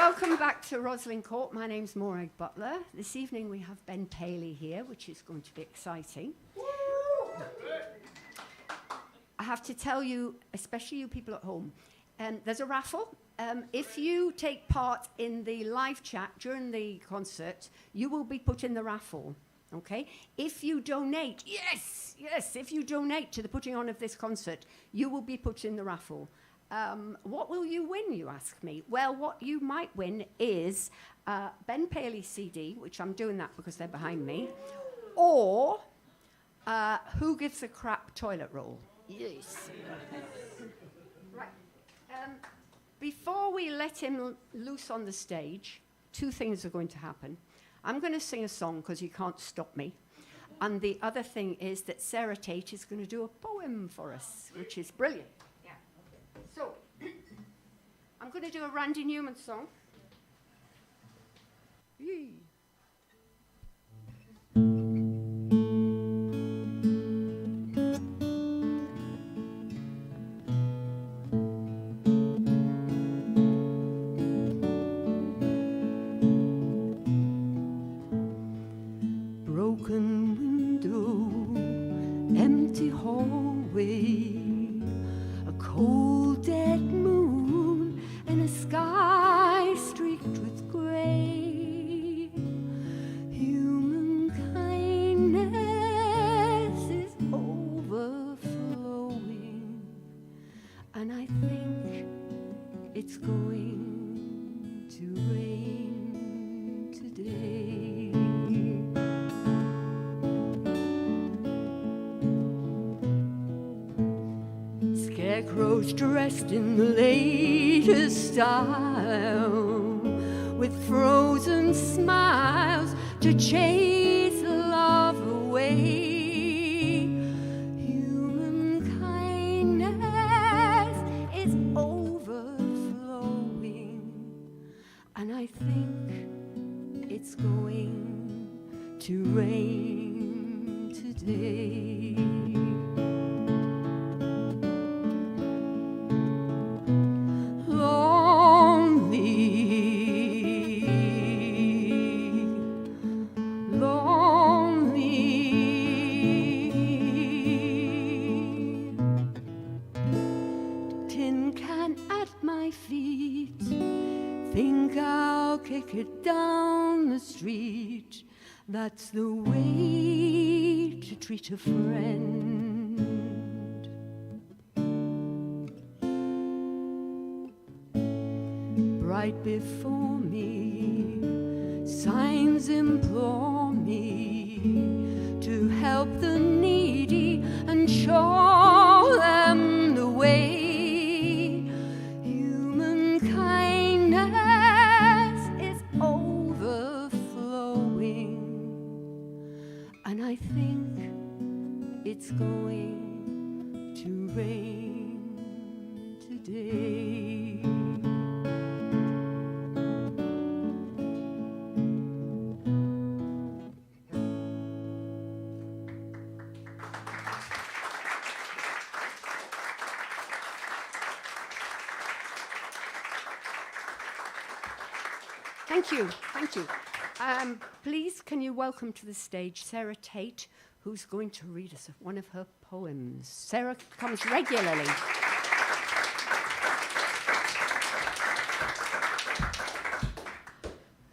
Welcome back to Roslyn Court. My name's Morag Butler. This evening we have Ben Paley here, which is going to be exciting. I have to tell you, especially you people at home, there's a raffle. If you take part in the live chat during the concert, you will be put in the raffle, okay? If you donate, if you donate to the putting on of this concert, you will be put in the raffle. What will you win, you ask me? Well, what you might win is Ben Paley CD, which I'm doing that because they're behind me, or Who Gives a Crap toilet roll. Yes. Right. Before we let him loose on the stage, two things are going to happen. I'm going to sing a song because you can't stop me. And the other thing is that Sarah Tate is going to do a poem for us, which is brilliant. Yeah. So, I'm going to do a Randy Newman song. Yee. Dressed in the latest style, with frozen smiles to chase love away. Human kindness is overflowing, and I think it's going to rain today. It down the street. That's the way to treat a friend. Right before me, signs implore me to help the needy and show them the way. I think it's going to rain today. Thank you, thank you. Please, can you welcome to the stage Sarah Tate, who's going to read us one of her poems. Sarah comes regularly.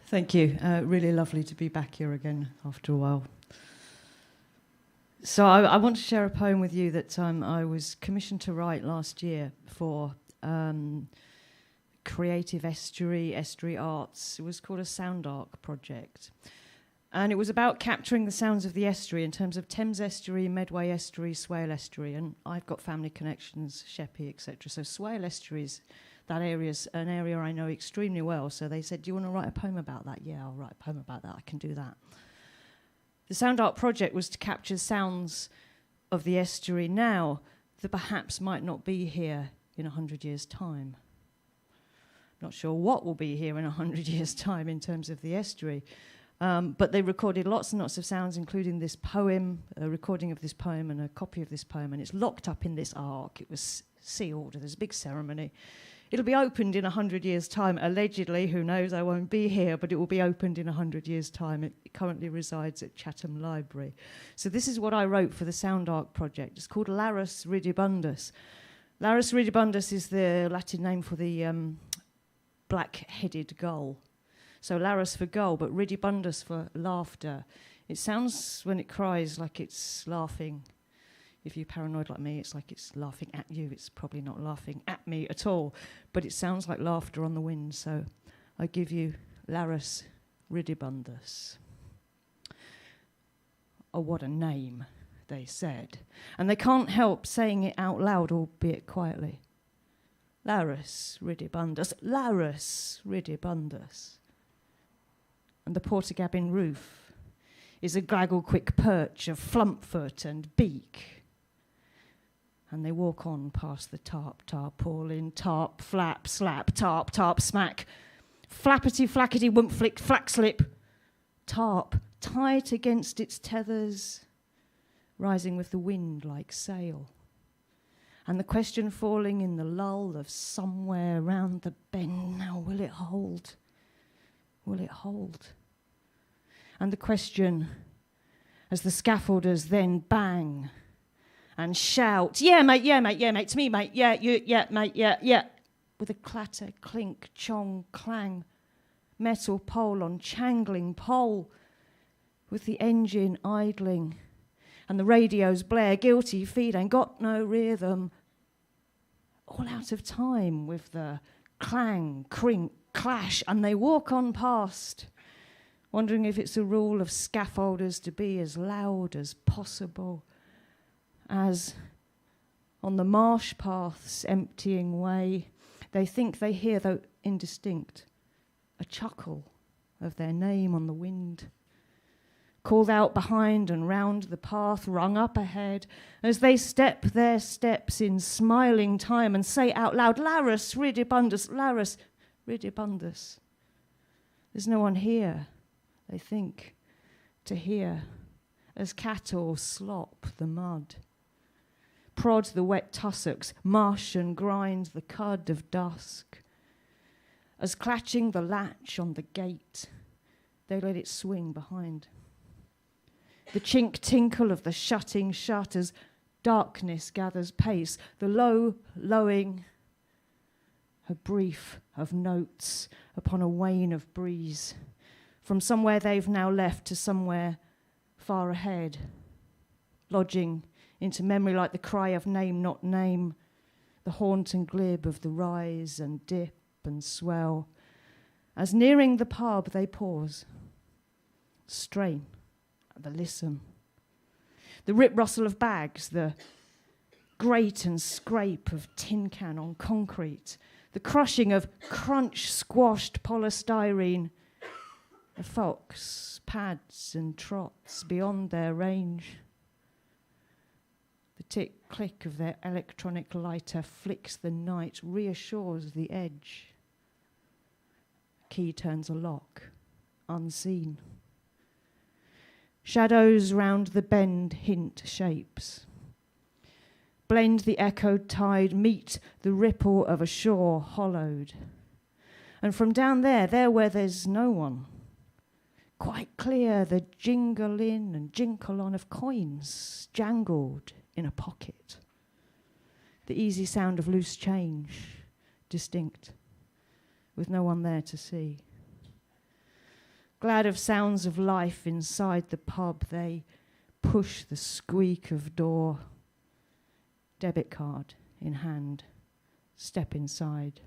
Thank you. Really lovely to be back here again after a while. So I want to share a poem with you that I was commissioned to write last year for Creative Estuary Arts. It was called a Sound Arc project. And it was about capturing the sounds of the estuary in terms of Thames Estuary, Medway Estuary, Swale Estuary. And I've got family connections, Sheppey, etc. So Swale Estuary, that area's an area I know extremely well. So they said, do you want to write a poem about that? Yeah, I'll write a poem about that. I can do that. The Sound Art project was to capture sounds of the estuary now that perhaps might not be here in 100 years' time. Not sure what will be here in 100 years' time in terms of the estuary. But they recorded lots and lots of sounds, including this poem, a recording of this poem and a copy of this poem. And it's locked up in this ark. It was sealed. There's a big ceremony It'll be opened in 100 years' time, allegedly. Who knows? I won't be here, but it will be opened in 100 years' time. It currently resides at Chatham Library. So this is what I wrote for the Sound Arc project. It's called Larus ridibundus. Larus ridibundus is the Latin name for the black-headed gull. So Larus for gull, but ridibundus for laughter. It sounds, when it cries, like it's laughing. If you're paranoid like me, it's like it's laughing at you. It's probably not laughing at me at all, but it sounds like laughter on the wind. So I give you Larus ridibundus. Oh, what a name, they said. And they can't help saying it out loud, albeit quietly. Larus ridibundus, Larus ridibundus. And the Portagabin roof is a glaggle-quick perch of flumpfoot and beak. And they walk on past the tarpaulin, tarp, flap, slap, tarp, smack, flappity, flackety, whoomp, flick, flack, slip, tarp, tight against its tethers, rising with the wind like sail. And the question falling in the lull of somewhere round the bend, now will it hold? Will it hold? And the question, as the scaffolders then bang and shout, yeah, mate, to me, mate, yeah, with a clatter, clink, chong, clang, metal pole on changling pole, with the engine idling, and the radios blare, guilty feet ain't got no rhythm, all out of time with the clang, crink, clash, and they walk on past, wondering if it's a rule of scaffolders to be as loud as possible, as on the marsh path's emptying way, they think they hear, though indistinct, a chuckle of their name on the wind, called out behind and round the path, rung up ahead, as they step their steps in smiling time and say out loud, Larus ridibundus, Larus ridibundus. There's no one here, they think, to hear, as cattle slop the mud, prod the wet tussocks, mush and grind the cud of dusk, as clatching the latch on the gate, they let it swing behind. The chink tinkle of the shutting shutters, darkness gathers pace, the low lowing, a brief of notes upon a wane of breeze, from somewhere they've now left to somewhere far ahead, lodging into memory like the cry of name not name, the haunt and glib of the rise and dip and swell. As nearing the pub they pause, strain at the listen. The rip-rustle of bags, the grate and scrape of tin can on concrete, the crushing of crunch-squashed polystyrene, the fox pads and trots beyond their range. The tick-click of their electronic lighter flicks the night, reassures the edge. Key turns a lock, unseen. Shadows round the bend hint shapes. Blend the echoed tide, meet the ripple of a shore hollowed. And from down there where there's no one, quite clear the jingle in and jinkle on of coins jangled in a pocket. The easy sound of loose change, distinct, with no one there to see. Glad of sounds of life inside the pub, they push the squeak of door. Debit card in hand, step inside.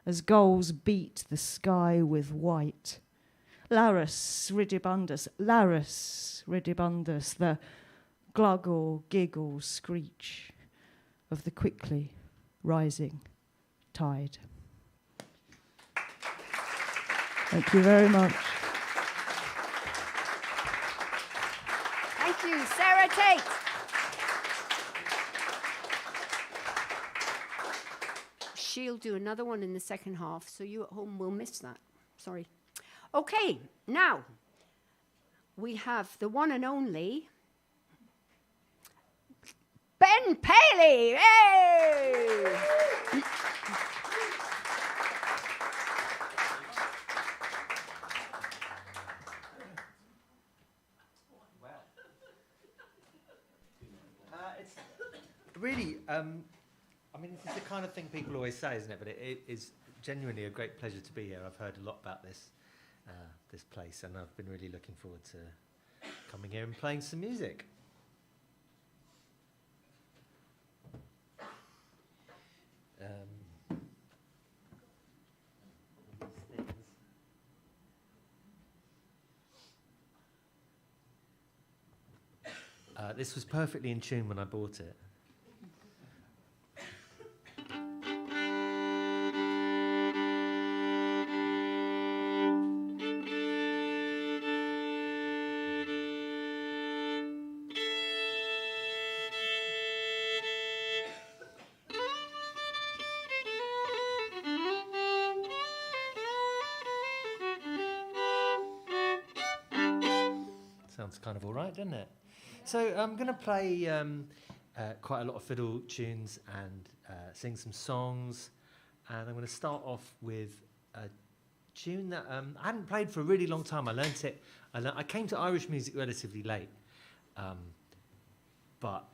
As gulls beat the sky with white. Larus ridibundus, the gluggle, giggle, screech of the quickly rising tide. Thank you very much. Thank you, Sarah Tate. She'll do another one in the second half, so you at home will miss that. Sorry. Okay, now we have the one and only Ben Paley. Hey! really, I mean, it's the kind of thing people always say, isn't it? But it is genuinely a great pleasure to be here. I've heard a lot about this place, and I've been really looking forward to coming here and playing some music. This was perfectly in tune when I bought it. Sounds kind of all right, doesn't it? So I'm going to play quite a lot of fiddle tunes and sing some songs. And I'm going to start off with a tune that I hadn't played for a really long time. I learnt it. I came to Irish music relatively late. But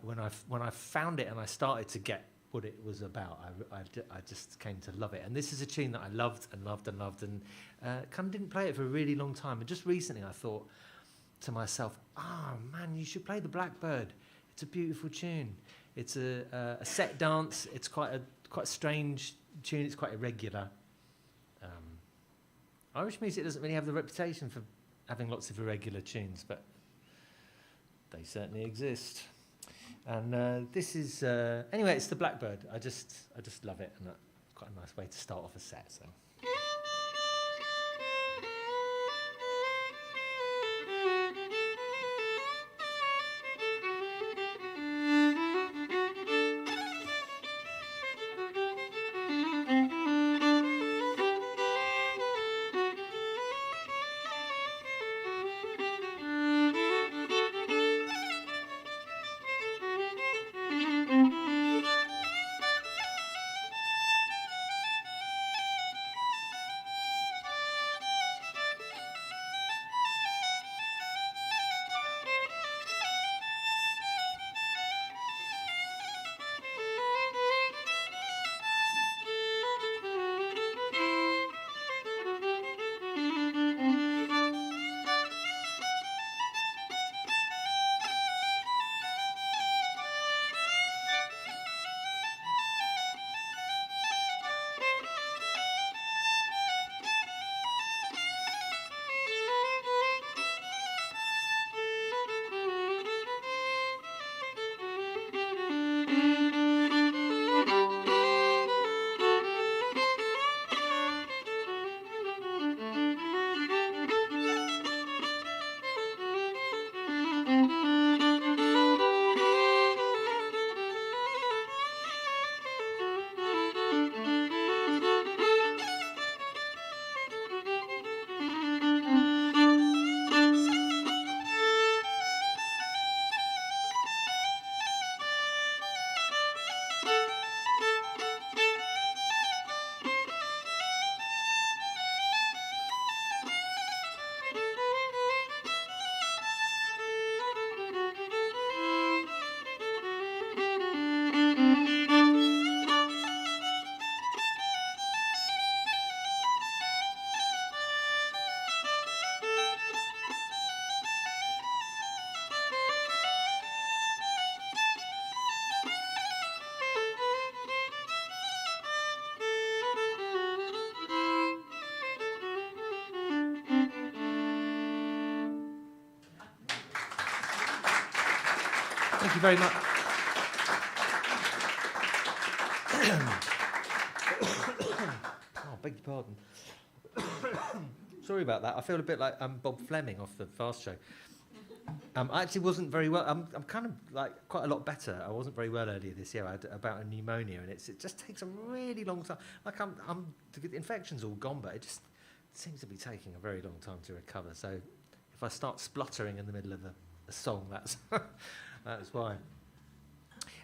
when I found it and I started to get what it was about, I just came to love it. And this is a tune that I loved and loved and loved, and kind of didn't play it for a really long time. And just recently I thought to myself, man, you should play the Blackbird. It's a beautiful tune. It's a set dance. It's quite a strange tune. It's quite irregular. Irish music doesn't really have the reputation for having lots of irregular tunes, but they certainly exist. And this is anyway. It's the Blackbird. I just love it, and it's quite a nice way to start off a set. So. Thank you very much. Oh, beg your pardon. Sorry about that. I feel a bit like Bob Fleming off the Fast Show. I actually wasn't very well. I'm kind of like quite a lot better. I wasn't very well earlier this year. I had about a pneumonia, and it just takes a really long time. Like the infection's all gone, but it just seems to be taking a very long time to recover. So if I start spluttering in the middle of a song, that's that's why.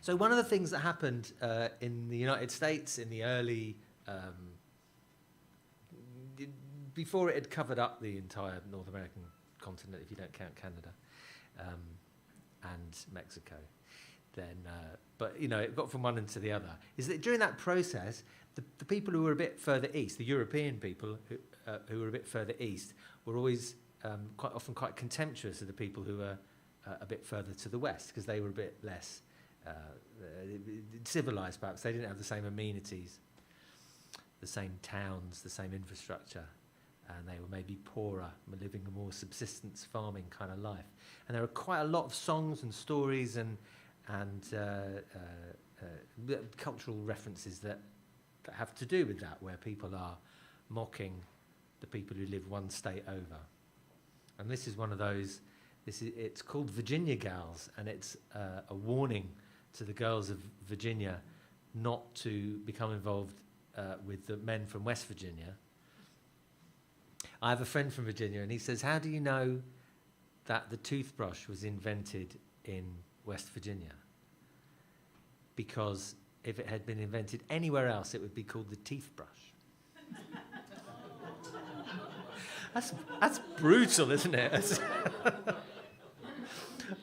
So one of the things that happened in the United States in the early before it had covered up the entire North American continent, if you don't count Canada and Mexico, then, but you know, it got from one end to the other. Is that during that process, the people who were a bit further east, the European people who were a bit further east, were always quite often quite contemptuous of the people who were a bit further to the west, because they were a bit less civilized, perhaps. They didn't have the same amenities, the same towns, the same infrastructure, and they were maybe poorer, living a more subsistence farming kind of life. And there are quite a lot of songs and stories and cultural references that have to do with that, where people are mocking the people who live one state over. And this is one of those. It's called Virginia Gals, and it's a warning to the girls of Virginia not to become involved with the men from West Virginia. I have a friend from Virginia, and he says, how do you know that the toothbrush was invented in West Virginia? Because if it had been invented anywhere else, it would be called the teeth brush. That's brutal, isn't it?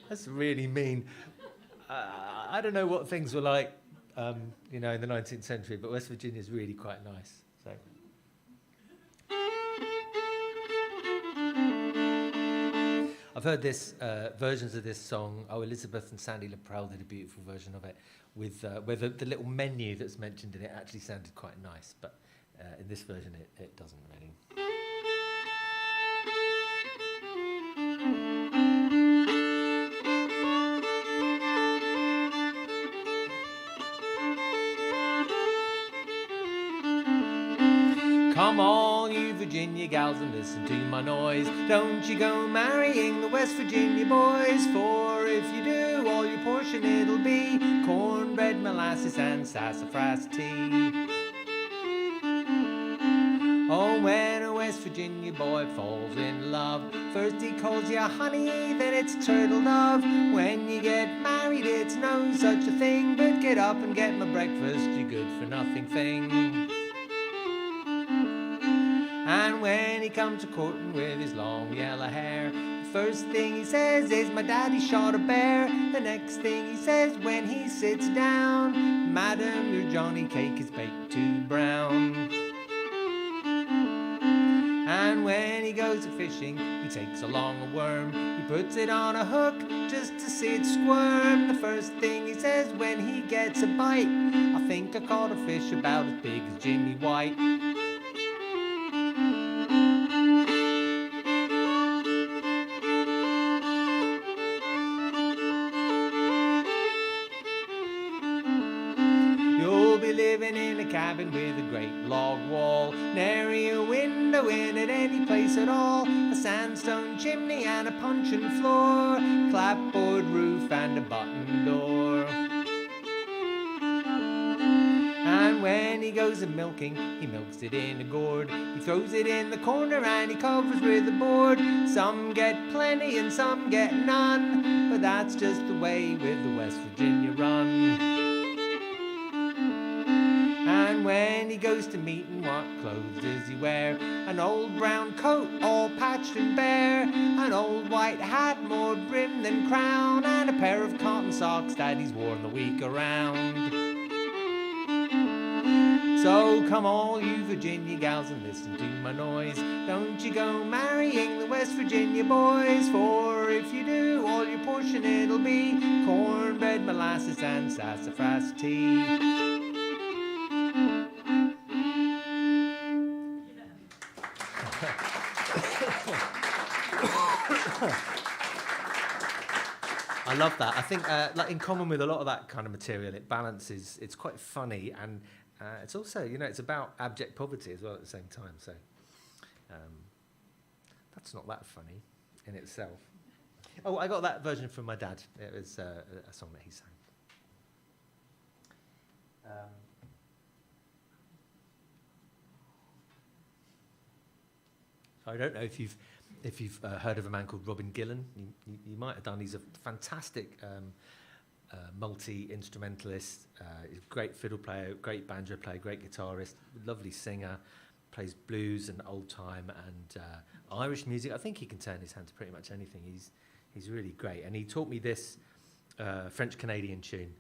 That's really mean. I don't know what things were like, in the 19th century, but West Virginia is really quite nice. So. I've heard versions of this song. Oh, Elizabeth and Sandy LaPrelle did a beautiful version of it, with where the little menu that's mentioned in it actually sounded quite nice, but in this version it doesn't really. Come all you Virginia gals and listen to my noise. Don't you go marrying the West Virginia boys, for if you do, all your portion it'll be cornbread, molasses and sassafras tea. Oh, when a West Virginia boy falls in love, first he calls you honey, then it's turtle dove. When you get married, it's no such a thing, but get up and get my breakfast, you good for nothing thing. And when he comes a courting with his long yellow hair, the first thing he says is, my daddy shot a bear. The next thing he says when he sits down, madam, your Johnny cake is baked too brown. And when he goes a fishing, he takes along a worm. He puts it on a hook just to see it squirm. The first thing he says when he gets a bite, I think I caught a fish about as big as Jimmy White. Living in a cabin with a great log wall, nary a window in it any place at all, a sandstone chimney and a puncheon floor, clapboard roof and a button door. And when he goes a milking, he milks it in a gourd, he throws it in the corner and he covers with a board. Some get plenty and some get none, but that's just the way with the West Virginia run. And when he goes to meeting, what clothes does he wear? An old brown coat, all patched and bare, an old white hat, more brim than crown, and a pair of cotton socks that he's worn the week around. So come all you Virginia gals and listen to my noise. Don't you go marrying the West Virginia boys, for if you do, all your portion it'll be cornbread, molasses and sassafras tea. I love that. I think, like in common with a lot of that kind of material, it balances. It's quite funny, and it's also, it's about abject poverty as well at the same time. So that's not that funny in itself. Oh, I got that version from my dad. It was a song that he sang. I don't know if you've heard of a man called Robin Gillan. You might have done. He's a fantastic multi-instrumentalist. He's a great fiddle player, great banjo player, great guitarist, lovely singer, plays blues and old time and Irish music. I think he can turn his hand to pretty much anything. He's really great. And he taught me this French-Canadian tune,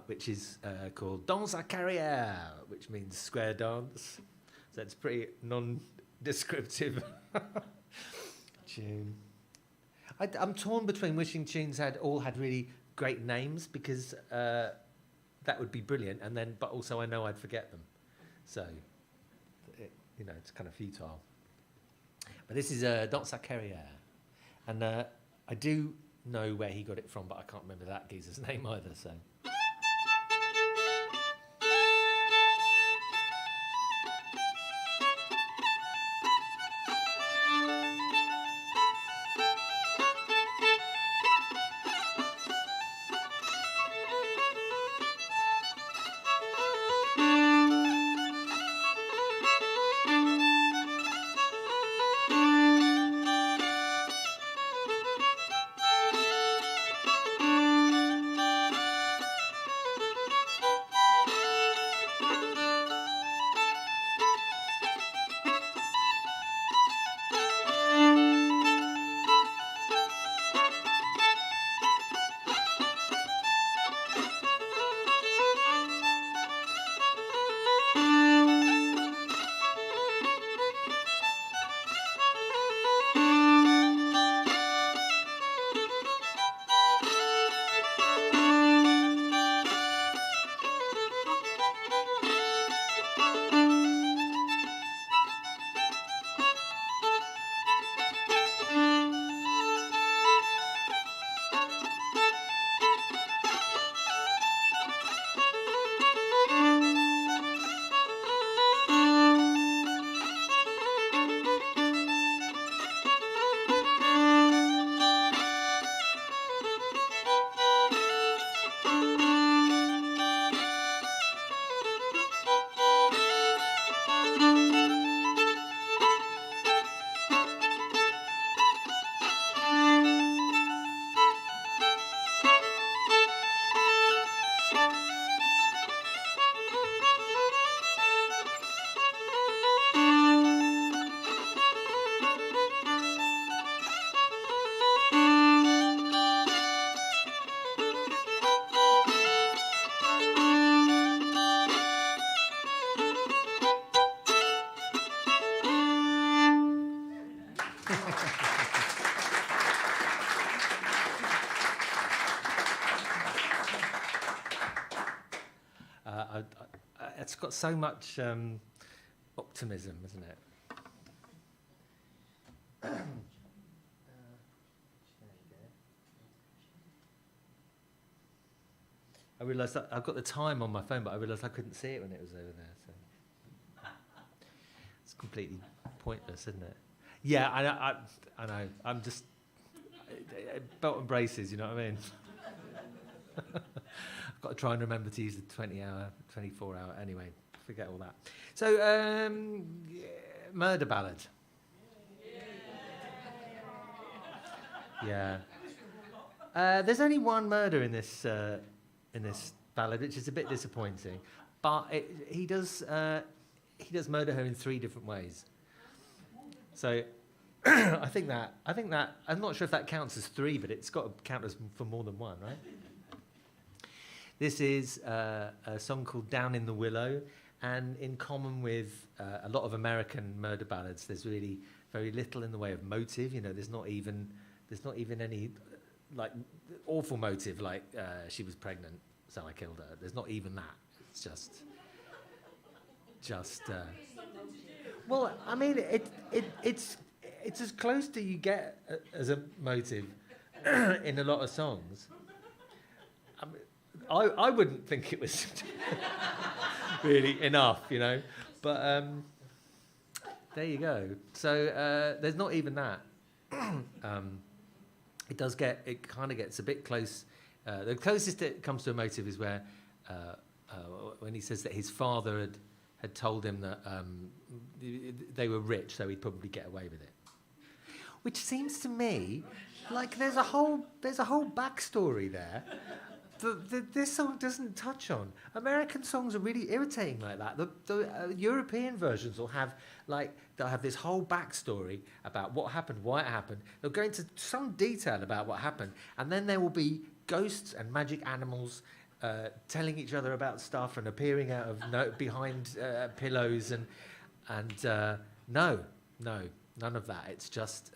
which is called Dans sa carrière, which means square dance. So it's pretty non-descriptive tune. I'm torn between wishing tunes all had really great names, because that would be brilliant, but also I know I'd forget them. So, it's kind of futile. But this is Dans sa carrière. And I do know where he got it from, but I can't remember that geezer's name either, so... It's got so much optimism, isn't it? I realised that I've got the time on my phone, but I realised I couldn't see it when it was over there. So it's completely pointless, isn't it? Yeah, I know. I'm just belt and braces. You know what I mean? I've got to try and remember to use the 20-hour, 24-hour. Anyway, forget all that. So, murder ballad. Yeah. There's only one murder in this ballad, which is a bit disappointing. But he does murder her in 3 different ways. So, I think that I'm not sure if that counts as 3, but it's got to count as for more than one, right? This is a song called "Down in the Willow," and in common with a lot of American murder ballads, there's really very little in the way of motive. You know, there's not even any like awful motive, like she was pregnant, so I killed her. There's not even that. It's just. Well, I mean, it's as close to you get as a motive in a lot of songs. I wouldn't think it was really enough, you know, but there you go. So there's not even that. It kind of gets a bit close. The closest it comes to a motive is where when he says that his father had told him that they were rich, so he'd probably get away with it. Which seems to me like there's a whole backstory there that this song doesn't touch on. American songs are really irritating like that. The European versions will have this whole backstory about what happened, why it happened. They'll go into some detail about what happened, and then there will be ghosts and magic animals telling each other about stuff and appearing out of behind pillows and no, none of that. It's just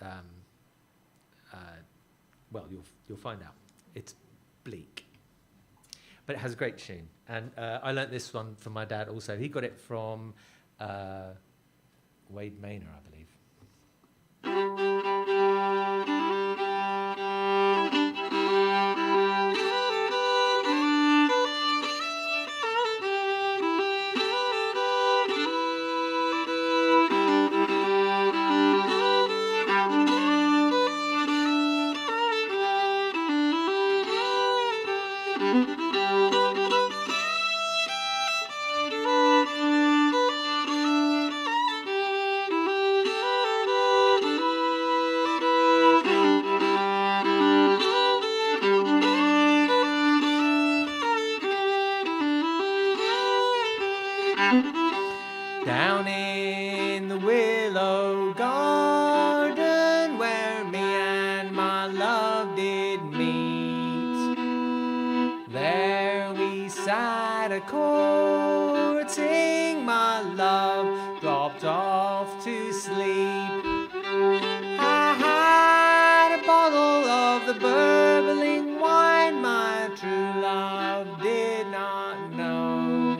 well, you'll find out. It's bleak, but it has a great tune. And I learnt this one from my dad also. He got it from Wade Maynor, I believe. Down in the willow garden where me and my love did meet, there we sat a-courting, my love dropped off to sleep. I had a bottle of the burbling wine my true love did not know.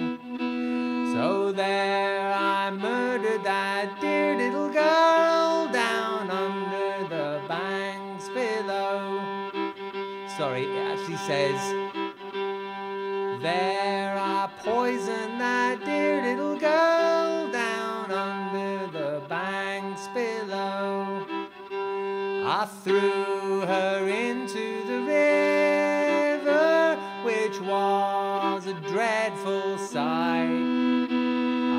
So there I murdered that dear little girl down under the banks below. Sorry, it actually says, there I poisoned that dear little girl down under the banks below. I threw her into the river, which was a dreadful sight.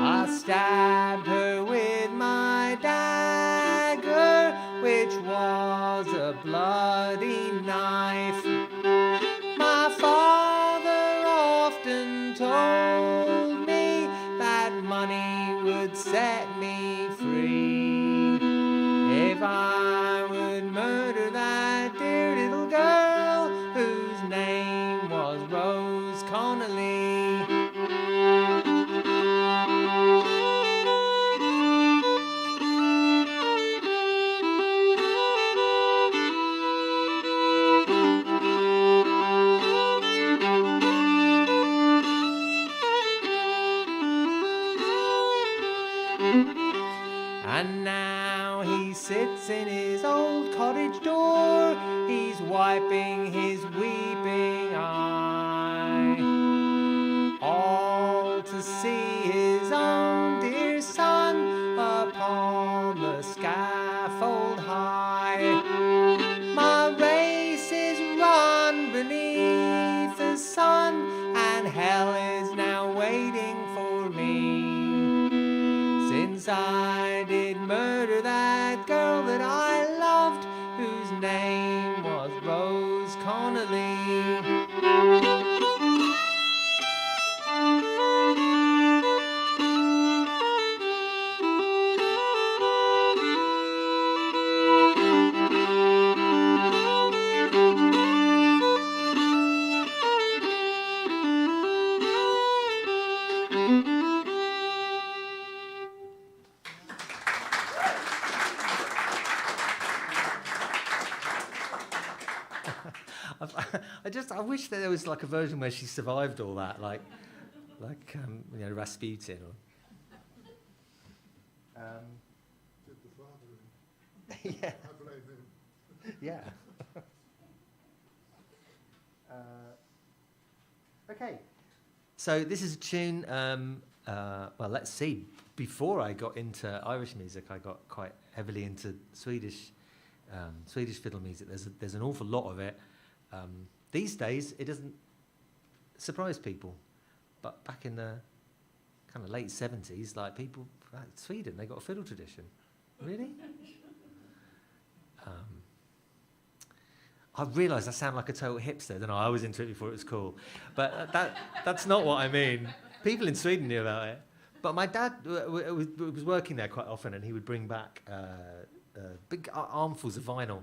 I stabbed her with my dagger, which was a bloody knife. My father often told me that money would set me free if I would murder that dear little girl whose name was Rose Connolly. And now he sits in his old cottage door, he's wiping his weeping eye, all to see his own dear son upon the scaffold high. My race is run beneath the sun, and hell is now waiting for me, since I did murder that girl that I loved, whose name was Rose Connolly. I wish that there was like a version where she survived all that, like you know, Rasputin or. Did the father Yeah. I blame him. Yeah. Okay. So this is a tune. Well, let's see. Before I got into Irish music, I got quite heavily into Swedish fiddle music. There's an awful lot of it. These days, it doesn't surprise people, but back in the kind of late 70s, like people, like Sweden, they got a fiddle tradition. Really? I realise I sound like a total hipster, don't I? I was into it before it was cool, but that's not what I mean. People in Sweden knew about it, but my dad was working there quite often, and he would bring back big armfuls of vinyl.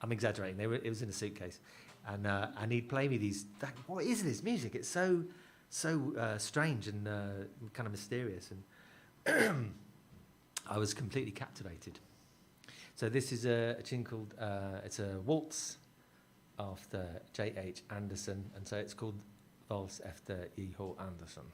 I'm exaggerating. It was in a suitcase, and he'd play me these. What is this music? It's so strange and kind of mysterious, and I was completely captivated. So this is a tune called it's a waltz after J.H. Anderson, and so it's called Vals efter E.H. Anderson.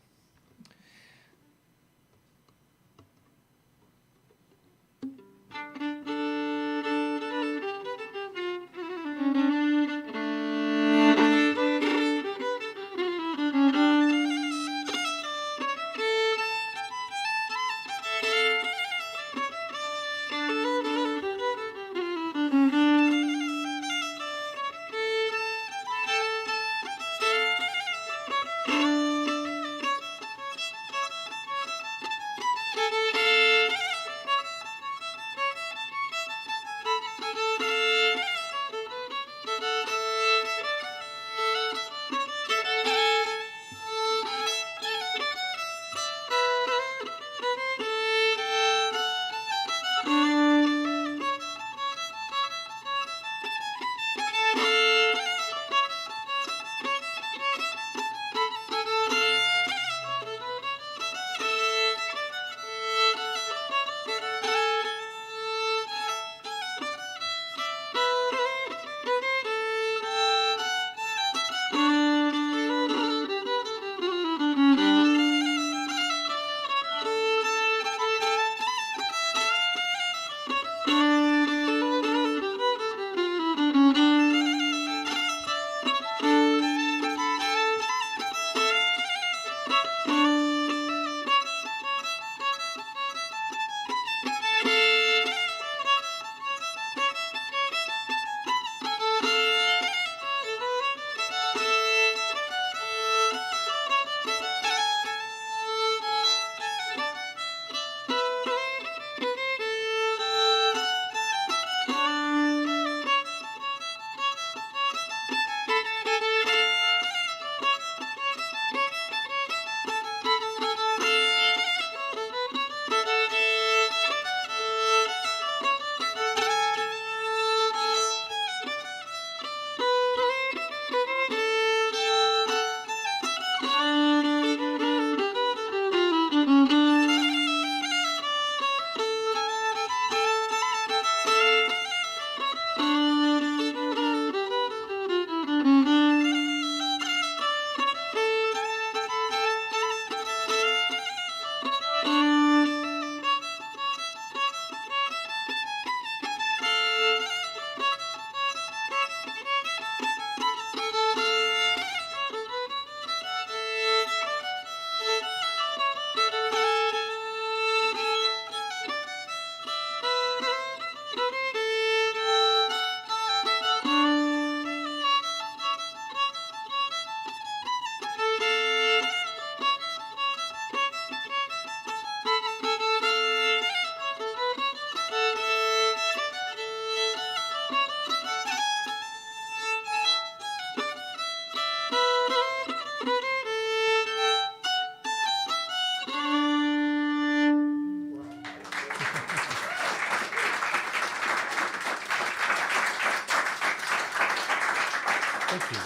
Thank you.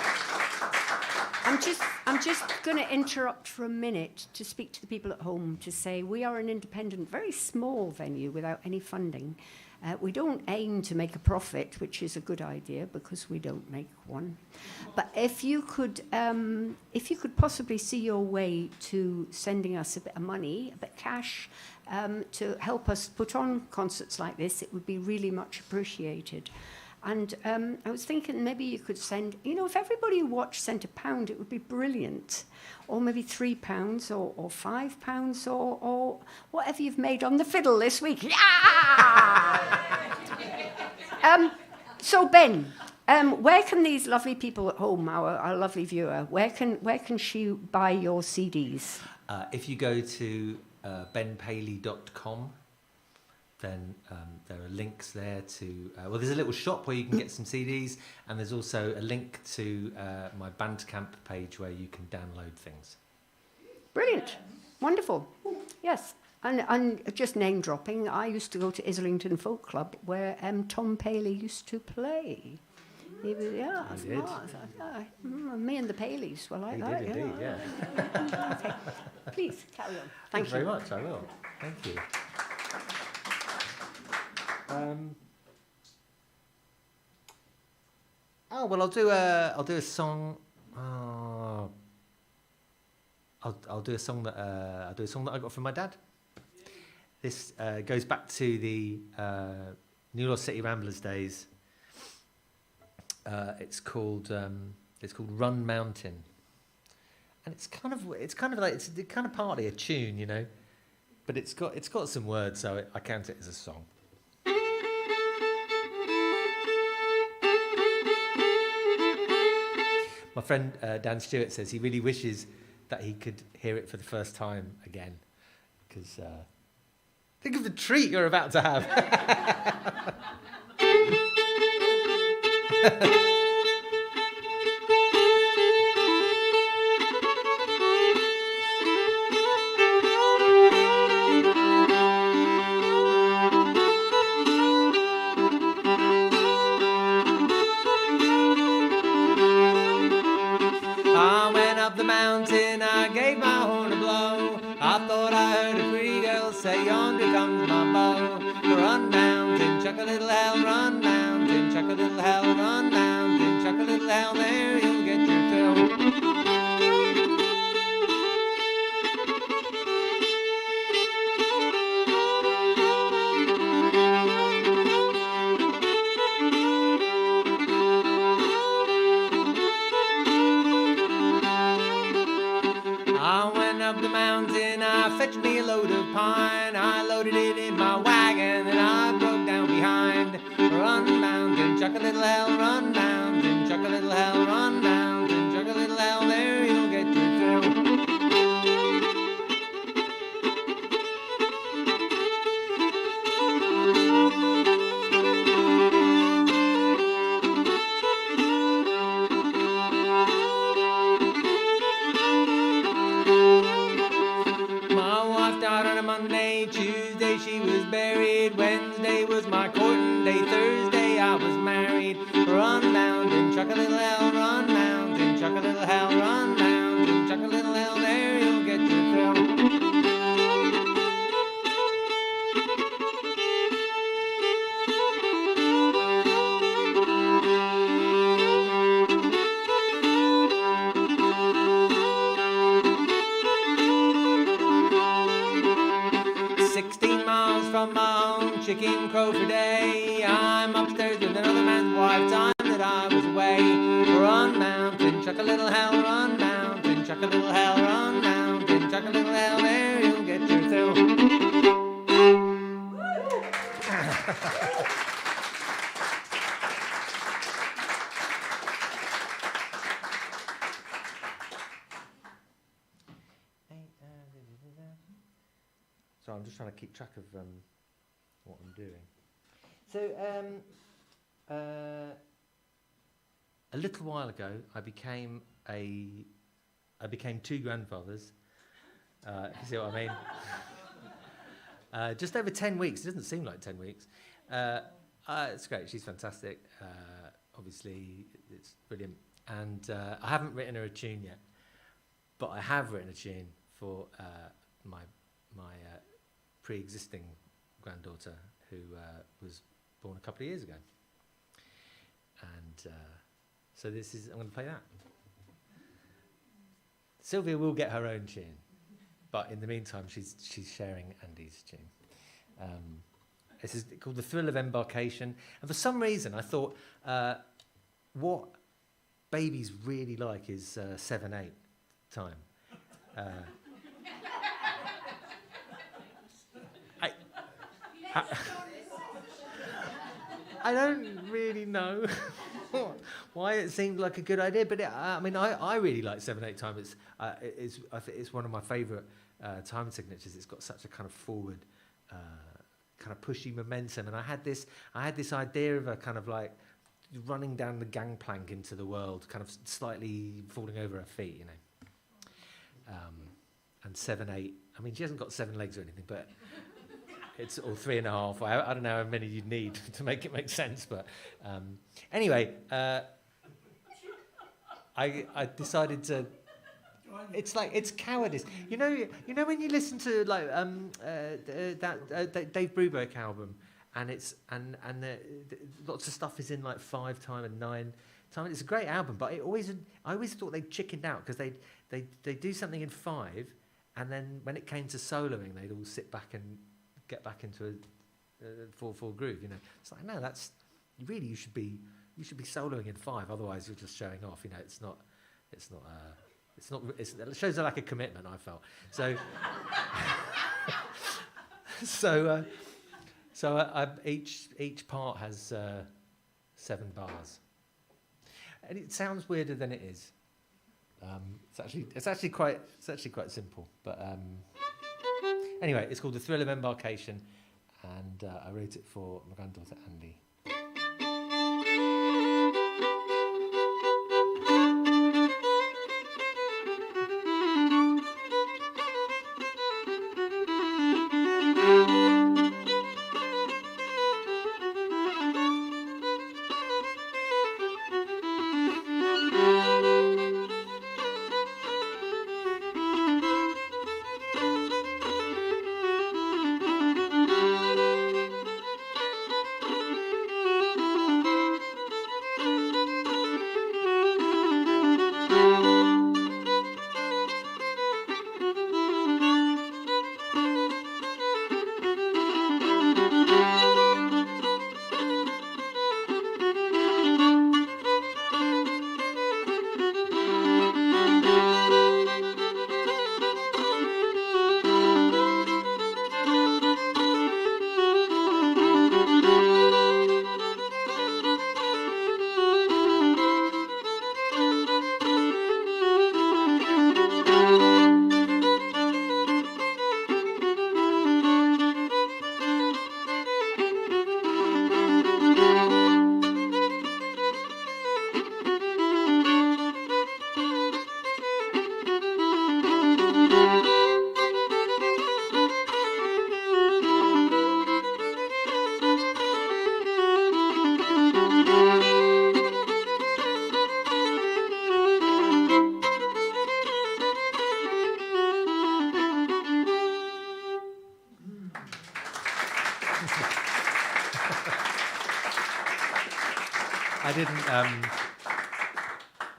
I'm just going to interrupt for a minute to speak to the people at home to say we are an independent, very small venue without any funding. We don't aim to make a profit, which is a good idea because we don't make one. But if you could possibly see your way to sending us a bit of money, a bit of cash, to help us put on concerts like this, it would be really much appreciated. And I was thinking maybe you could send, if everybody watched sent £1, it would be brilliant. Or maybe £3 or £5 or whatever you've made on the fiddle this week. Yeah! So Ben, where can these lovely people at home, our lovely viewer, where can she buy your CDs? If you go to benpaley.com, then there are links there to... there's a little shop where you can get some CDs, and there's also a link to my Bandcamp page where you can download things. Brilliant. Wonderful. Yes. And just name dropping, I used to go to Islington Folk Club where Tom Paley used to play. He was, yeah, He that's did. nice. Me and the Paleys were like He that. did indeed, yeah. Okay. Please, carry on. Thank Thank you very you. much, I will. Thank you. Oh, well, I'll do a song. I'll do a song that I got from my dad. This goes back to the New Lost City Ramblers days. It's called Run Mountain, and it's kind of like it's kind of partly a tune, you know, but it's got some words, so I count it as a song. My friend Dan Stewart says he really wishes that he could hear it for the first time again, because think of the treat you're about to have. I went up the mountain, I gave my horn a blow. I thought I heard a pretty girl say, yonder comes my beau. Run mountain, chuck a little hell, run mountain, chuck a little hell, run mountain, chuck a little hell, there you'll get your fill. I went up the mountain, I fetched me a load of pine. I loaded it in my wagon, and I broke down behind. Run mountain, chuck a little hell, run mountain, chuck a little hell, run mountain, chuck a little hell, there you'll get your thrill. My wife died on a Monday, Tuesday she was buried, Wednesday was my courting day, Thursday I was married. Run mountain, chuck a little hell, run mountain, chuck a little hell, run mountain, chuck a little hell, there you'll get your thrill. From my own chicken crow for day. I'm upstairs with another man's wife, time that I was away. Run mountain, chuck a little hell, run mountain, chuck a little hell, run mountain, chuck a little hell, there you'll get your thrill. So I'm just trying to keep track of what I'm doing. So a little while ago, I became two grandfathers. You see what I mean? Just over 10 weeks. It doesn't seem like 10 weeks. It's great. She's fantastic. Obviously, it's brilliant. And I haven't written her a tune yet, but I have written a tune for my pre-existing granddaughter, who was born a couple of years ago. And so I'm going to play that. Sylvia will get her own tune, but in the meantime, she's sharing Andy's tune. This is called The Thrill of Embarkation. And for some reason, I thought what babies really like is 7/8 time. I don't really know why it seemed like a good idea, but I really like 7/8 time. It's one of my favourite time signatures. It's got such a kind of forward, kind of pushy momentum, and I had this idea of a kind of like running down the gangplank into the world, kind of slightly falling over her feet, you know. And 7/8. I mean, she hasn't got 7 legs or anything, but it's or 3.5. I don't know how many you'd need to make it make sense, but anyway, I decided to. It's like it's cowardice. You know when you listen to like that Dave Brubeck album, and it's and lots of stuff is in like 5 time and 9 time. It's a great album, but I always thought they'd chickened out because they do something in 5, and then when it came to soloing, they'd all sit back and get back into a 4/4 groove. You know, it's like no, that's really you should be soloing in 5. Otherwise, you're just showing off. You know, it shows like a commitment. I felt so. Each part has 7 bars, and it sounds weirder than it is. It's actually quite simple. But anyway, it's called The Thrill of Embarkation, and I wrote it for my granddaughter Andy.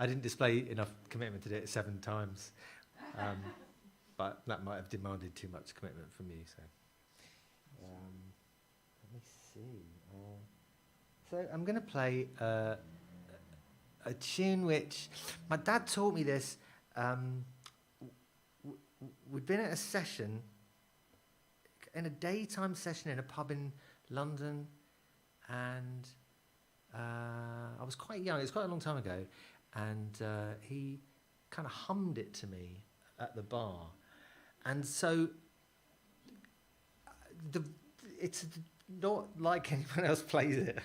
I didn't display enough commitment to do it 7 times, but that might have demanded too much commitment from you. So, let me see. So I'm going to play a tune which my dad taught me this. We'd been at a session, in a daytime session in a pub in London, and I was quite young. It was quite a long time ago, and he kind of hummed it to me at the bar, and so it's not like anyone else plays it.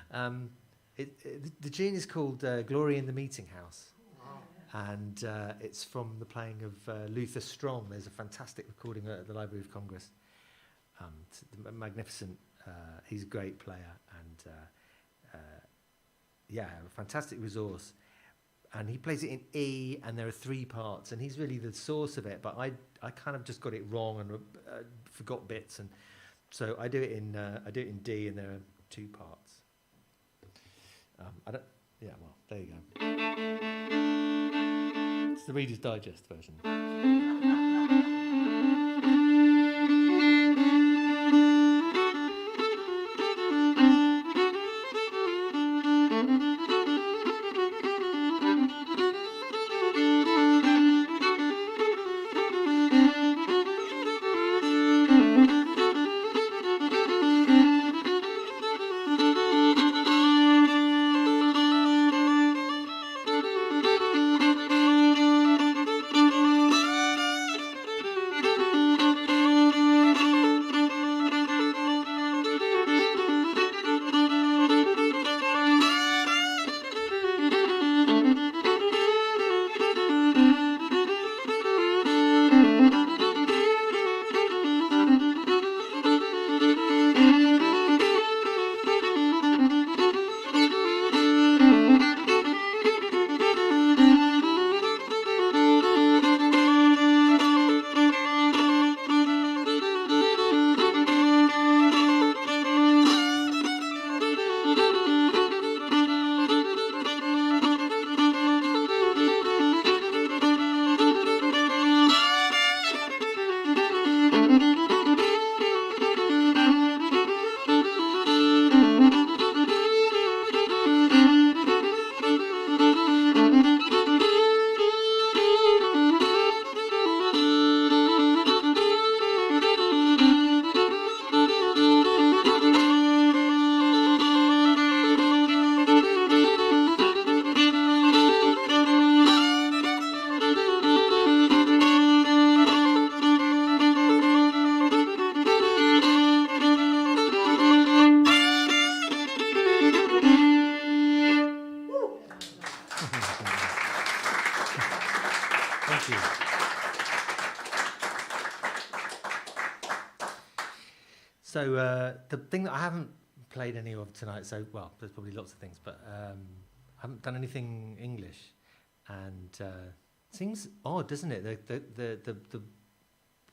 The tune is called "Glory in the Meeting House," and it's from the playing of Luther Strong. There's a fantastic recording at the Library of Congress. Magnificent. He's a great player, and a fantastic resource. And he plays it in E, and there are 3 parts, and he's really the source of it. But I kind of just got it wrong and forgot bits, and so I do it in D, and there are 2 parts. There you go. It's the Reader's Digest version. Thank you. So the thing that I haven't played any of tonight, so, well, there's probably lots of things, but I haven't done anything English. And seems odd, doesn't it? The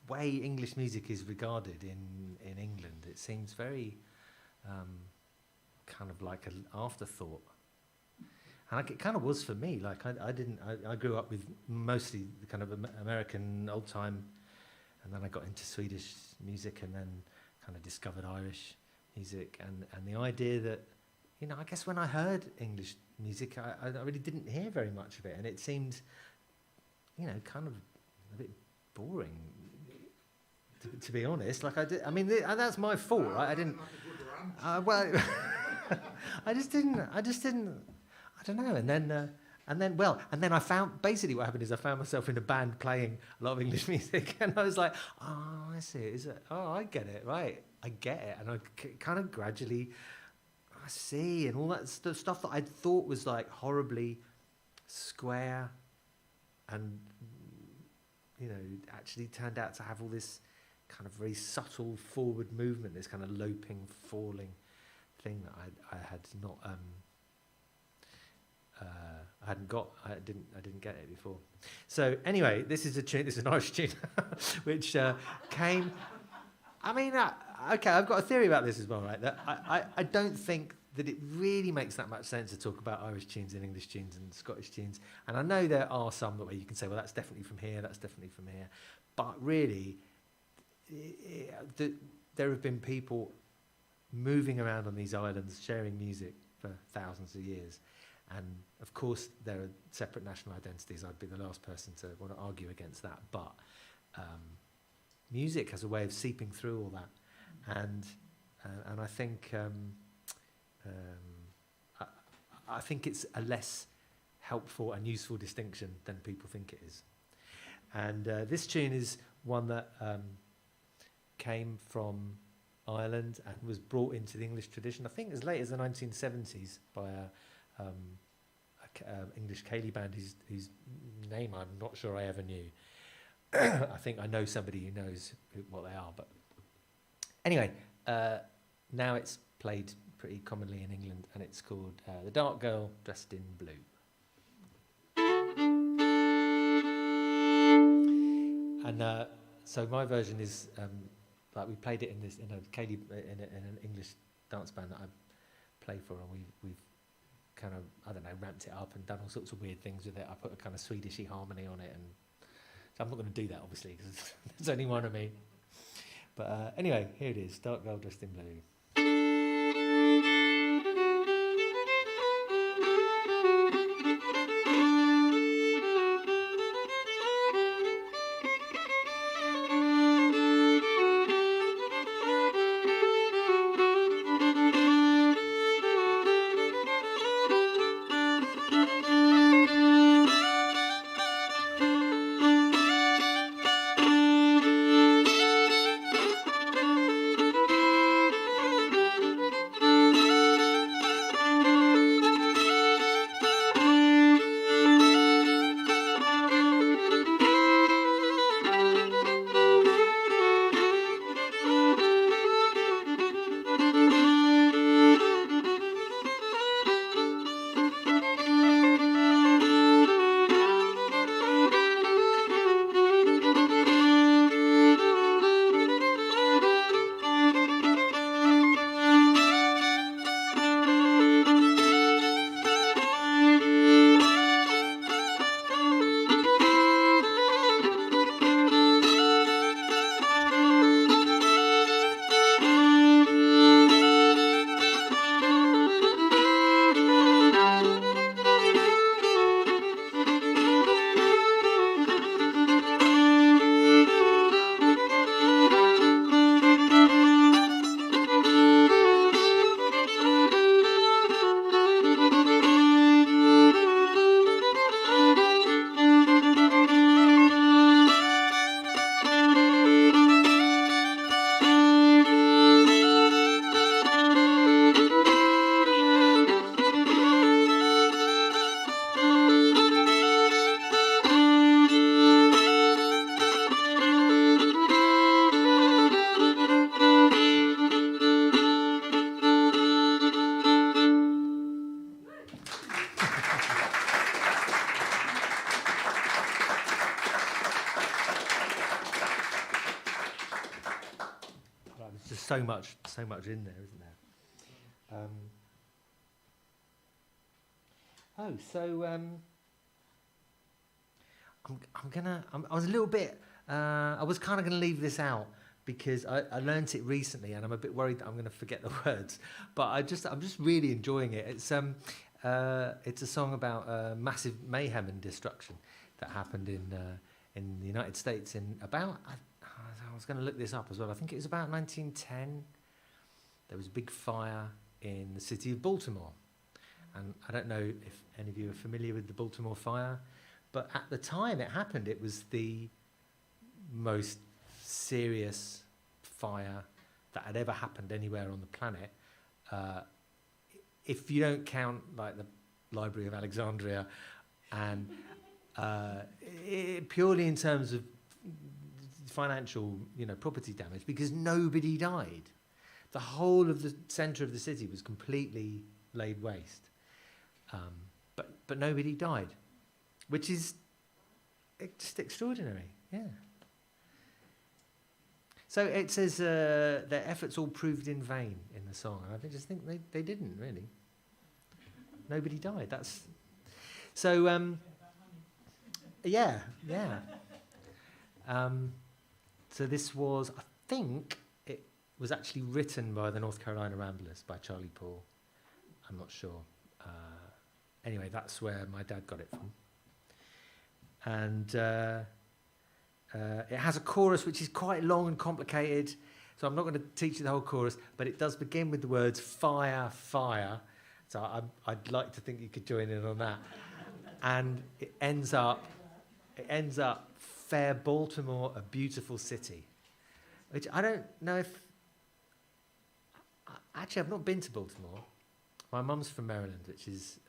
way English music is regarded in England, it seems very kind of like an afterthought. And like it kind of was for me. Like I grew up with mostly the kind of American old time, and then I got into Swedish music, and then kind of discovered Irish music, and the idea that, you know, I guess when I heard English music, I really didn't hear very much of it, and it seemed, you know, kind of a bit boring, to be honest. Like I mean, and that's my fault, right? I didn't. Well, I just didn't. I don't know. And then I found, basically what happened is I found myself in a band playing a lot of English music, and I was like, oh, I see. I get it, right? I get it, and I kind of gradually. I see, and all that stuff that I thought was like horribly square, and you know, actually turned out to have all this kind of very subtle forward movement, this kind of loping, falling thing that I had not, I hadn't got, I didn't get it before. So anyway, this is a tune. This is an Irish tune, which came. I mean, okay, I've got a theory about this as well, right? That I don't think that it really makes that much sense to talk about Irish tunes and English tunes and Scottish tunes. And I know there are some where you can say, well, that's definitely from here, that's definitely from here. But really, there have been people moving around on these islands, sharing music for thousands of years. And of course, there are separate national identities. I'd be the last person to want to argue against that. But music has a way of seeping through all that, and I think I think it's a less helpful and useful distinction than people think it is. And this tune is one that came from Ireland and was brought into the English tradition, I think as late as the 1970s, by a English Paley band whose name I'm not sure I ever knew. I think I know somebody who knows what they are, but anyway, now it's played pretty commonly in England, and it's called The Dark Girl Dressed in Blue. And so my version is like we played it in an English dance band that I play for, and we've kind of, I don't know, ramped it up and done all sorts of weird things with it. I put a kind of Swedishy harmony on it, and so I'm not going to do that obviously because there's only one of me. But anyway, here it is, Dark Girl Dressed in Blue. so much in there, isn't there? I was a little bit. I was kind of going to leave this out because I learnt it recently, and I'm a bit worried that I'm going to forget the words. But I'm just really enjoying it. It's a song about massive mayhem and destruction that happened in the United States in about. I was going to look this up as well. I think it was about 1910. There was a big fire in the city of Baltimore, and I don't know if any of you are familiar with the Baltimore fire, but at the time it happened, it was the most serious fire that had ever happened anywhere on the planet. If you don't count like the Library of Alexandria, and purely in terms of financial, property damage, because nobody died. The whole of the centre of the city was completely laid waste, but nobody died, which is just extraordinary. Yeah. So it says their efforts all proved in vain in the song, and I just think they didn't really. Nobody died. That's so. Yeah. So this was, I think, it was actually written by the North Carolina Ramblers by Charlie Paul. I'm not sure. Anyway, that's where my dad got it from. And it has a chorus which is quite long and complicated, so I'm not going to teach you the whole chorus, but it does begin with the words fire, fire. So I'd like to think you could join in on that. And it ends up, fair Baltimore, a beautiful city, which I don't know if... Actually, I've not been to Baltimore. My mum's from Maryland, which is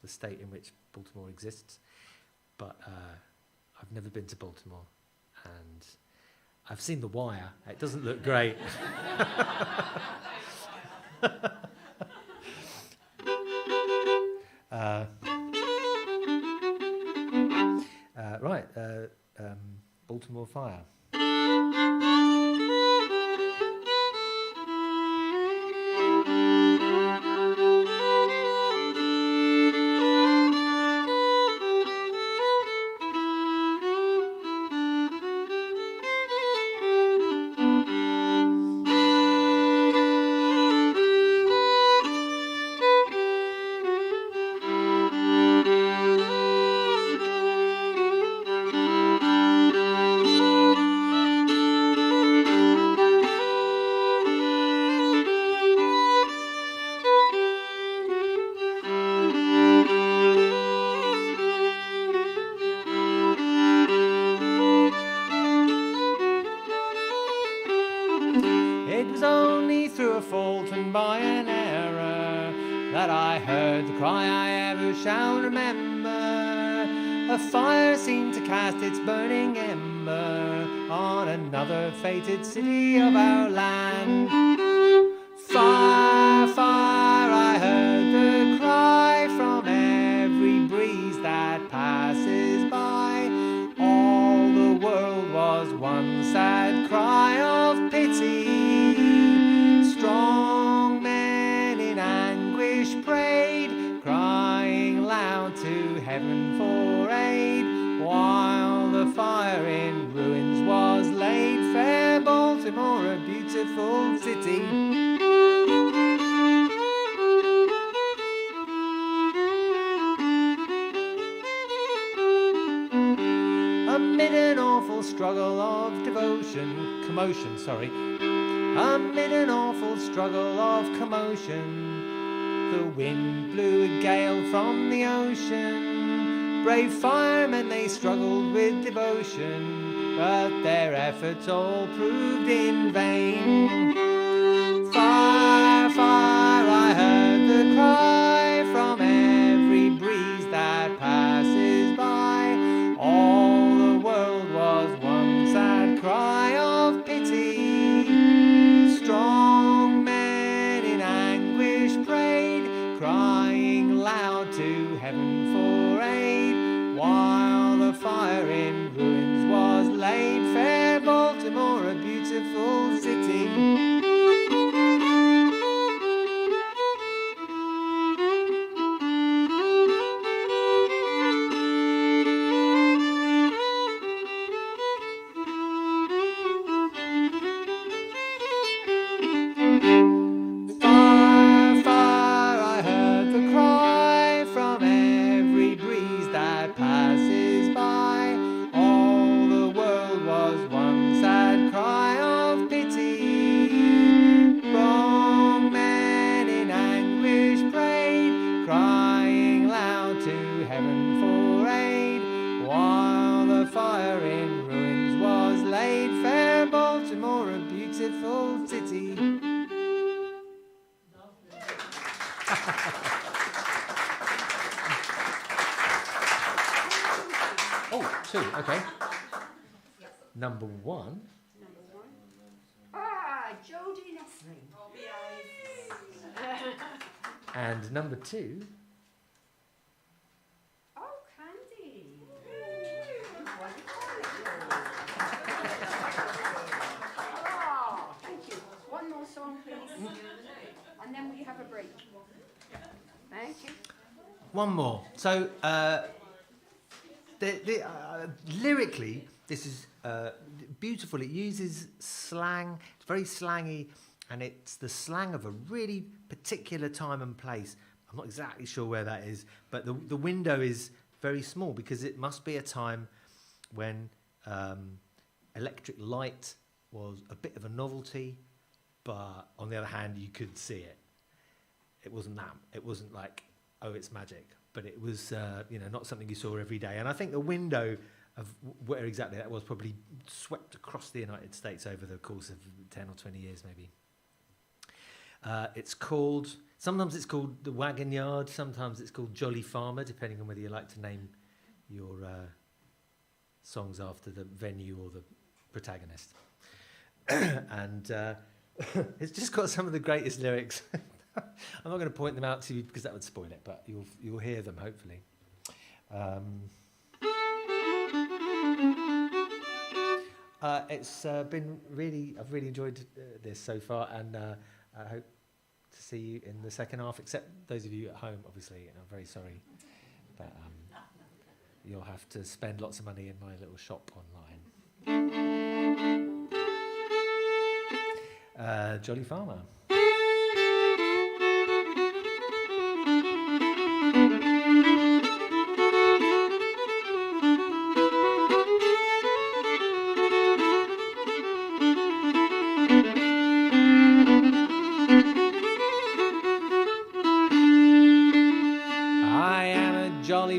the state in which Baltimore exists, but I've never been to Baltimore, and I've seen The Wire. It doesn't look great. Baltimore Fire. It was only through a fault and by an error that I heard the cry I ever shall remember. A fire seemed to cast its burning ember on another fated city of our land. Fire, fire, I heard the cry from every breeze that passes by. All the world was one sad cry of pity. Strong men in anguish prayed, crying loud to heaven for aid, while the fire in ruins was laid. Fair Baltimore, a beautiful city. Amid an awful struggle of commotion, amid an awful struggle of commotion, the wind blew a gale from the ocean. Brave firemen, they struggled with devotion, but their efforts all proved in vain. Fire, fire, I heard the cry from every breeze that passes by. All the world was one sad cry of pity. Strong men in anguish prayed, crying loud to heaven for aid, while the fire in ruins was laid. Fair Baltimore, a beautiful city. beautiful city. Oh, two, okay. Number one. Jodie Leslie. And number two. Oh, Candy. Oh, thank you. One more song, please. And then we have a break. Thank you. One more. So, lyrically, this is beautiful. It uses slang. It's very slangy, and it's the slang of a really particular time and place. I'm not exactly sure where that is, but the window is very small because it must be a time when electric light was a bit of a novelty, but on the other hand, you could see it. It wasn't that. It wasn't like, oh, it's magic. But it was, not something you saw every day. And I think the window of where exactly that was probably swept across the United States over the course of 10 or 20 years, maybe. Sometimes it's called the Wagon Yard, sometimes it's called Jolly Farmer, depending on whether you like to name your songs after the venue or the protagonist. And it's just got some of the greatest lyrics. I'm not going to point them out to you because that would spoil it, but you'll hear them hopefully. It's been I've really enjoyed this so far, and I hope to see you in the second half, except those of you at home, obviously. I'm very sorry, but you'll have to spend lots of money in my little shop online. Jolly Farmer.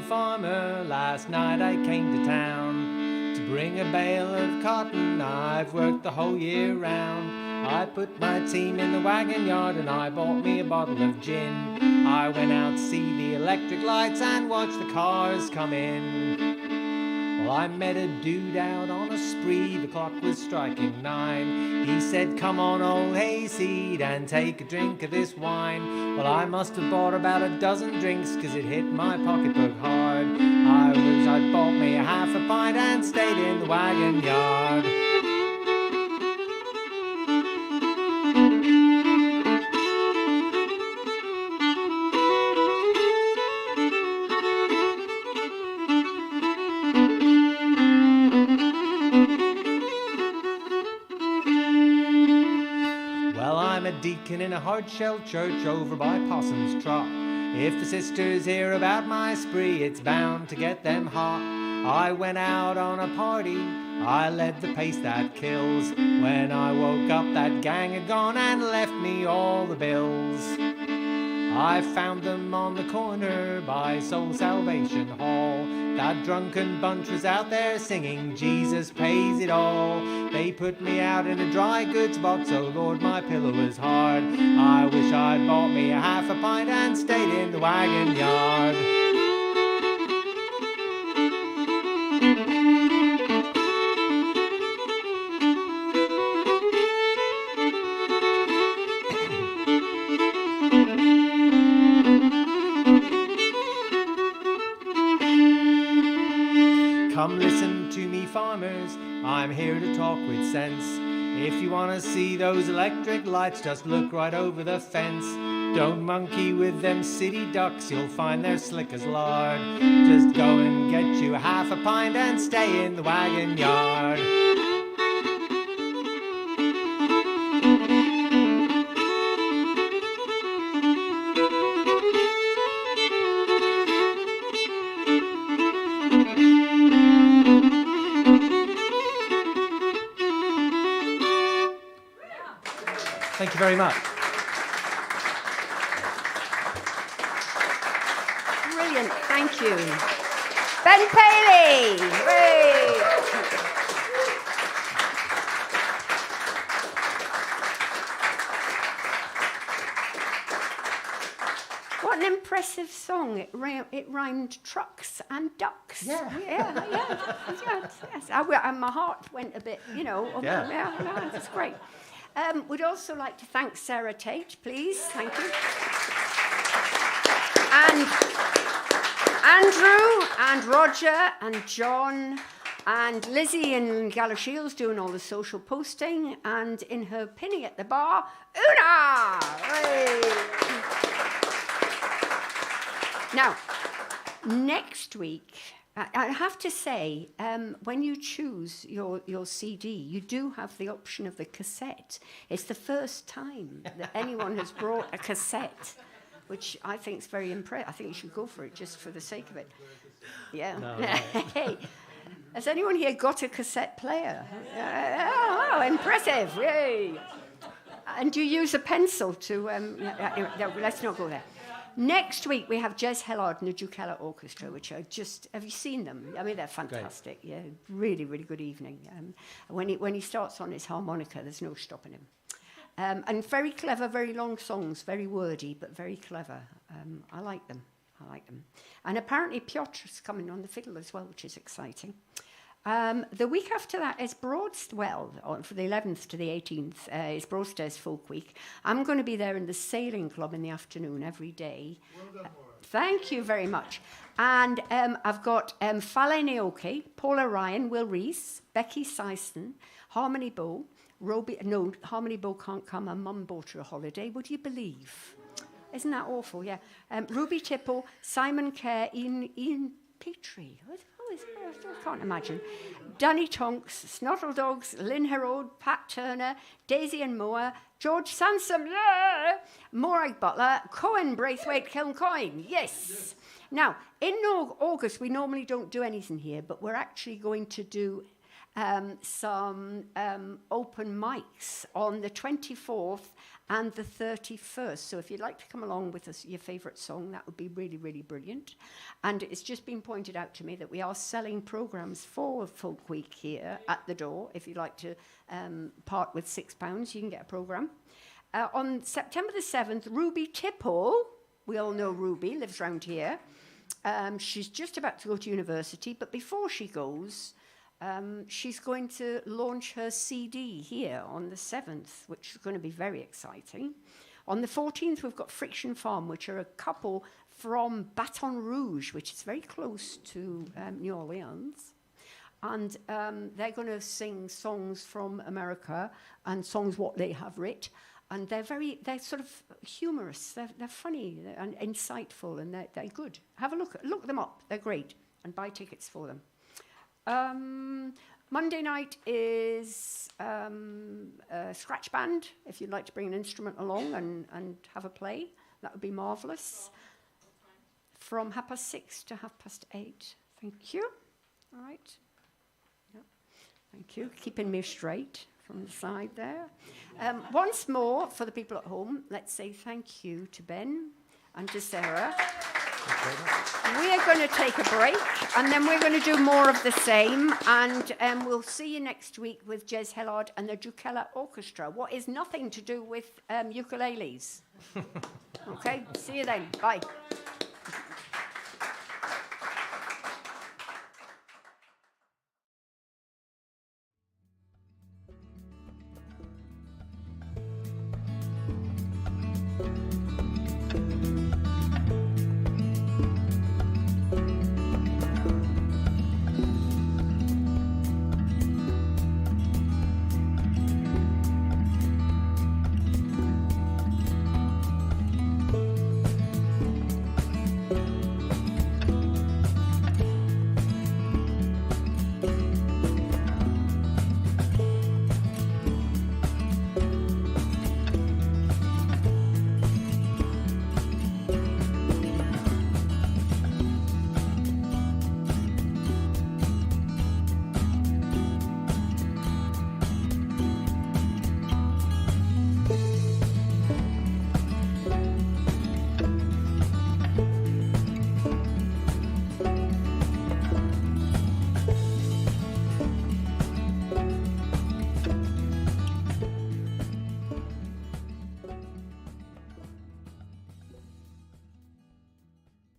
Farmer, last night I came to town to bring a bale of cotton. I've worked the whole year round. I put my team in the wagon yard and I bought me a bottle of gin. I went out to see the electric lights and watched the cars come in. Well, I met a dude out on a spree, the clock was striking 9. He said, come on old hayseed and take a drink of this wine. Well, I must have bought about a dozen drinks, cause it hit my pocketbook hard. I wish I'd bought me a half a pint and stayed in the wagon yard. Deacon in a hard-shell church over by Possum's Trot. If the sisters hear about my spree, it's bound to get them hot. I went out on a party, I led the pace that kills. When I woke up, that gang had gone and left me all the bills. I found them on the corner by Soul Salvation Hall. That drunken bunch was out there singing, Jesus pays it all. They put me out in a dry goods box, oh Lord, my pillow was hard. I wish I'd bought me a half a pint and stayed in the wagon yard. Come listen to me, farmers, I'm here to talk with sense. If you want to see those electric lights, just look right over the fence. Don't monkey with them city ducks, you'll find they're slick as lard. Just go and get you a half a pint and stay in the wagon yard. Thank you very much. Brilliant, thank you. Ben Paley! Hooray! impressive song. It rhymed trucks and ducks. Yeah. Yes. And my heart went a bit, yeah, that's great. We'd also like to thank Sarah Tate, please. Thank you. And Andrew and Roger and John and Lizzie in Galashiels doing all the social posting, and in her pinny at the bar, Una! Hey. Now, next week, I have to say, when you choose your CD, you do have the option of the cassette. It's the first time that anyone has brought a cassette, which I think is very impressive. I think you should go for it just for the sake of it. Yeah. No, hey, has anyone here got a cassette player? Oh, impressive. Yay. And do you use a pencil to... let's not go there. Next week, we have Jez Hellard and the Ducella Orchestra, which are just... Have you seen them? I mean, they're fantastic. Great. Yeah, really, really good evening. When he starts on his harmonica, there's no stopping him. And very clever, very long songs, very wordy, but very clever. I like them. And apparently Piotr's coming on the fiddle as well, which is exciting. The week after that is for the 11th to the 18th, is Broadstairs Folk Week. I'm going to be there in the Sailing Club in the afternoon every day. Well done, Maura. Thank you very much. And I've got Fale Naoki, Paula Ryan, Will Rees, Becky Syson, Harmony Bow. Harmony Bow can't come. Her mum bought her a holiday. Would you believe? Isn't that awful? Yeah. Ruby Tipple, Simon Kerr, Ian Petrie. Who is it? I can't imagine. Danny Tonks, Snottle Dogs, Lynn Herod, Pat Turner, Daisy and Moore, George Sansom, yeah! Morag Butler, Cohen Braithwaite, Kilcoyne, yes. Now, in August, we normally don't do anything here, but we're actually going to do some open mics on the 24th and the 31st. So if you'd like to come along with us, your favourite song, that would be really, really brilliant. And it's just been pointed out to me that we are selling programmes for Folk Week here at the door. If you'd like to part with £6, you can get a programme. On September the 7th, Ruby Tipple, we all know Ruby, lives round here. She's just about to go to university, but before she goes... she's going to launch her CD here on the 7th, which is going to be very exciting. On the 14th, we've got Friction Farm, which are a couple from Baton Rouge, which is very close to New Orleans. And they're going to sing songs from America and songs what they have writ. And they're sort of humorous. They're funny and insightful, and they're good. Have a look them up. They're great. And buy tickets for them. Monday night is a scratch band, if you'd like to bring an instrument along and have a play. That would be marvellous. From 6:30 to 8:30. Thank you. All right. Yep. Thank you. Keeping me straight from the side there. Once more, for the people at home, let's say thank you to Ben and to Sarah. We are going to take a break, and then we're going to do more of the same, and we'll see you next week with Jez Hellard and the Ducella Orchestra, what is nothing to do with ukuleles. Okay, see you then. Bye.